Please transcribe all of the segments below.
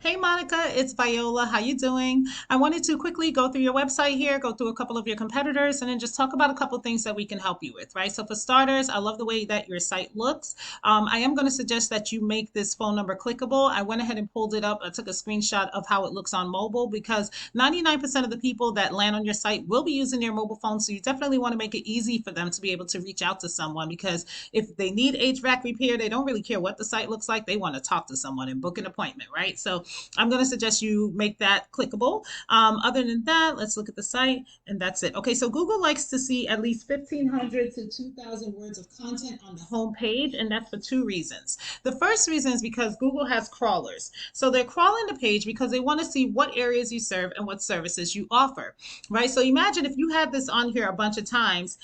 Hey Monica, it's Viola. How you doing? I wanted to quickly go through your website here, go through a couple of your competitors, and then just talk about a couple of things that we can help you with, right? So for starters, I love the way that your site looks. I am going to suggest that you make this phone number clickable. I went ahead and pulled it up. I took a screenshot of how it looks on mobile because 99% of the people that land on your site will be using their mobile phone. So you definitely want to make it easy for them to be able to reach out to someone because if they need HVAC repair, they don't really care what the site looks like. They want to talk to someone and book an appointment, right? So I'm going to suggest you make that clickable. Other than that, let's look at the site and that's it. Okay, so Google likes to see at least 1,500 to 2,000 words of content on the home page, and that's for two reasons. The first reason is because Google has crawlers. So they're crawling the page because they want to see what areas you serve and what services you offer, right? So imagine if you had this on here a bunch of times.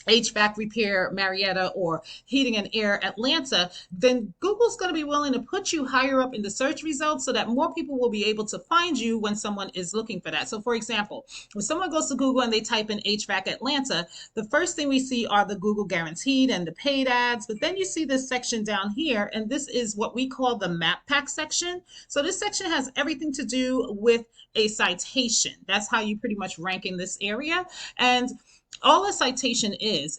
HVAC repair Marietta or heating and air Atlanta, then Google's going to be willing to put you higher up in the search results so that more people will be able to find you when someone is looking for that. So, for example, when someone goes to Google and they type in HVAC Atlanta, the first thing we see are the Google guaranteed and the paid ads. But then you see this section down here, and this is what we call the map pack section. So, this section has everything to do with a citation. That's how you pretty much rank in this area. And all a citation is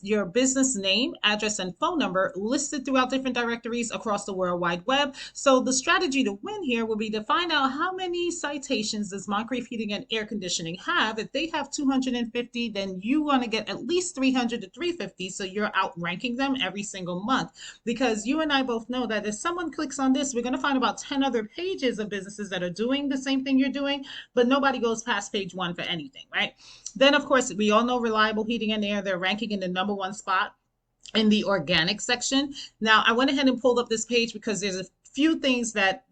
your business name, address, and phone number listed throughout different directories across the World Wide Web. So the strategy to win here will be to find out how many citations does Moncrief Heating and Air Conditioning have. If they have 250, then you want to get at least 300 to 350, so you're outranking them every single month. Because you and I both know that if someone clicks on this, we're going to find about 10 other pages of businesses that are doing the same thing you're doing, but nobody goes past page one for anything, right? Then, of course, we all know Reliable Heating and Air. They're ranking in the number one spot in the organic section. Now, I went ahead and pulled up this page because there's a few things that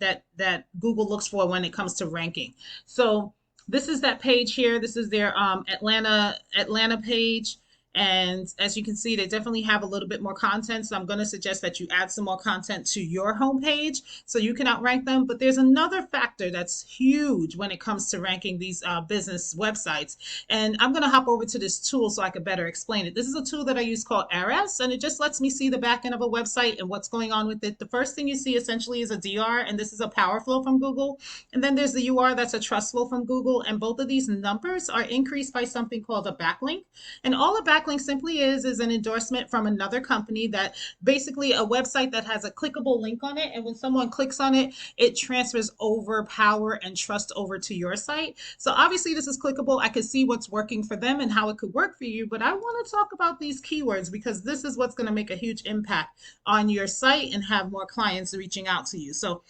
Google looks for when it comes to ranking. So this is that page here. This is their Atlanta page. And as you can see, they definitely have a little bit more content. So I'm going to suggest that you add some more content to your homepage so you can outrank them. But there's another factor that's huge when it comes to ranking these business websites. And I'm going to hop over to this tool so I can better explain it. This is a tool that I use called RS, and it just lets me see the back end of a website and what's going on with it. The first thing you see essentially is a DR, and this is a power flow from Google. And then there's the UR, that's a trust flow from Google. And both of these numbers are increased by something called a backlink. And all a backlink simply is an endorsement from another company that basically a website that has a clickable link on it. And when someone clicks on it, it transfers over power and trust over to your site. So obviously this is clickable. I can see what's working for them and how it could work for you. But I want to talk about these keywords because this is what's going to make a huge impact on your site and have more clients reaching out to you. So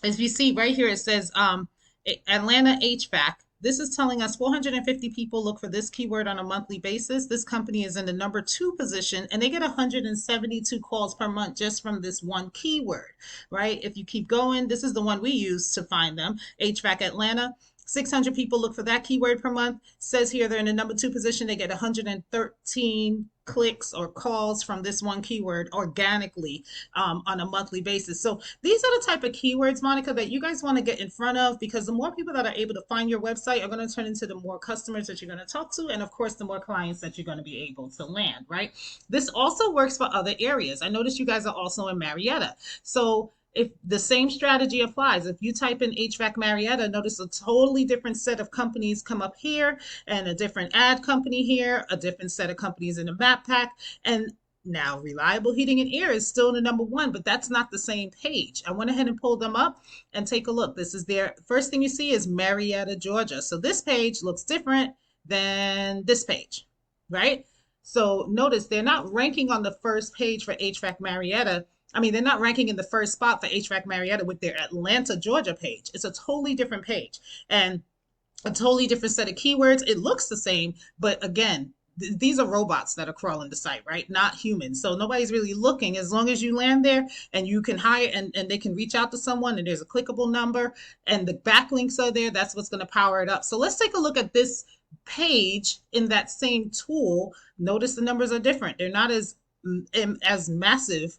as you see right here, it says Atlanta HVAC. This is telling us 450 people look for this keyword on a monthly basis. This company is in the number 2 position and they get 172 calls per month just from this one keyword, right? If you keep going, this is the one we use to find them, HVAC Atlanta. 600 people look for that keyword per month. Says here they're in the number 2 position. They get 113 clicks or calls from this one keyword organically on a monthly basis. So these are the type of keywords, Monica, that you guys want to get in front of because the more people that are able to find your website are going to turn into the more customers that you're going to talk to. And of course, the more clients that you're going to be able to land, right? This also works for other areas. I noticed you guys are also in Marietta. So if the same strategy applies, if you type in HVAC Marietta, notice a totally different set of companies come up here and a different ad company here, a different set of companies in the map pack. And now Reliable Heating and Air is still in the number 1, but that's not the same page. I went ahead and pulled them up and take a look. This is their first thing you see is Marietta, Georgia. So this page looks different than this page, right? So notice they're not ranking on the first page for HVAC Marietta. I mean, they're not ranking in the first spot for HVAC Marietta with their Atlanta, Georgia page. It's a totally different page and a totally different set of keywords. It looks the same, but again, these are robots that are crawling the site, right? Not humans. So nobody's really looking. As long as you land there and you can hire and they can reach out to someone and there's a clickable number and the backlinks are there, that's what's going to power it up. So let's take a look at this page in that same tool. Notice the numbers are different. They're not as massive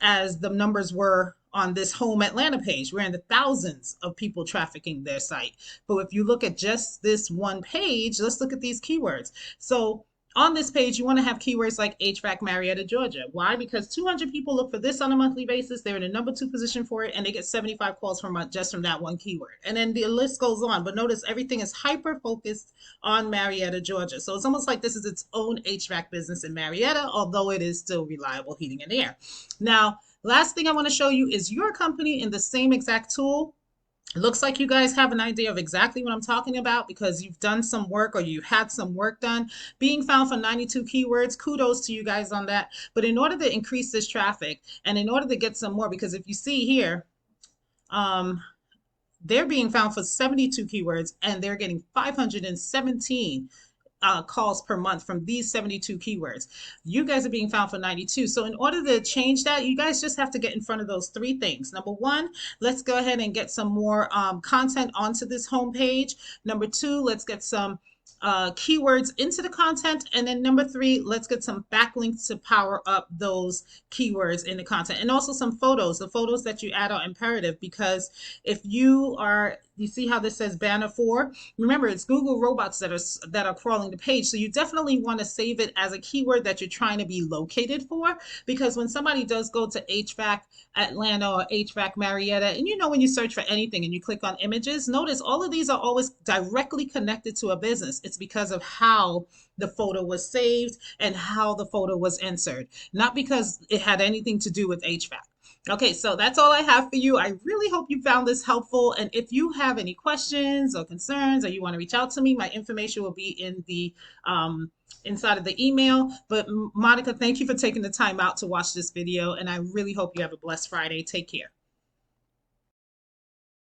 as the numbers were on this home Atlanta page. We're in the thousands of people trafficking their site. But if you look at just this one page, let's look at these keywords. So On this page, you want to have keywords like HVAC Marietta, Georgia. Why? Because 200 people look for this on a monthly basis. They're in a number 2 position for it, and they get 75 calls per month just from that one keyword. And then the list goes on. But notice everything is hyper focused on Marietta, Georgia. So it's almost like this is its own HVAC business in Marietta, although it is still reliable heating and air. Now, last thing I want to show you is your company in the same exact tool. It looks like you guys have an idea of exactly what I'm talking about because you've done some work or you had some work done. Being found for 92 keywords, kudos to you guys on that. But in order to increase this traffic and in order to get some more, because if you see here, um, they're being found for 72 keywords and they're getting 517 calls per month from these 72 keywords. You guys are being found for 92. So in order to change that, you guys just have to get in front of those 3 things. Number 1, let's go ahead and get some more content onto this homepage. Number 2, let's get some keywords into the content. And then number 3, let's get some backlinks to power up those keywords in the content. And also some photos. The photos that you add are imperative because if you see how this says banner 4? Remember, it's Google robots that are crawling the page. So you definitely want to save it as a keyword that you're trying to be located for, because when somebody does go to HVAC Atlanta or HVAC Marietta, and when you search for anything and you click on images, notice all of these are always directly connected to a business. It's because of how the photo was saved and how the photo was inserted, not because it had anything to do with HVAC. Okay, so that's all I have for you. I really hope you found this helpful. And if you have any questions or concerns or you want to reach out to me, my information will be in the inside of the email. But Monica, thank you for taking the time out to watch this video. And I really hope you have a blessed Friday. Take care.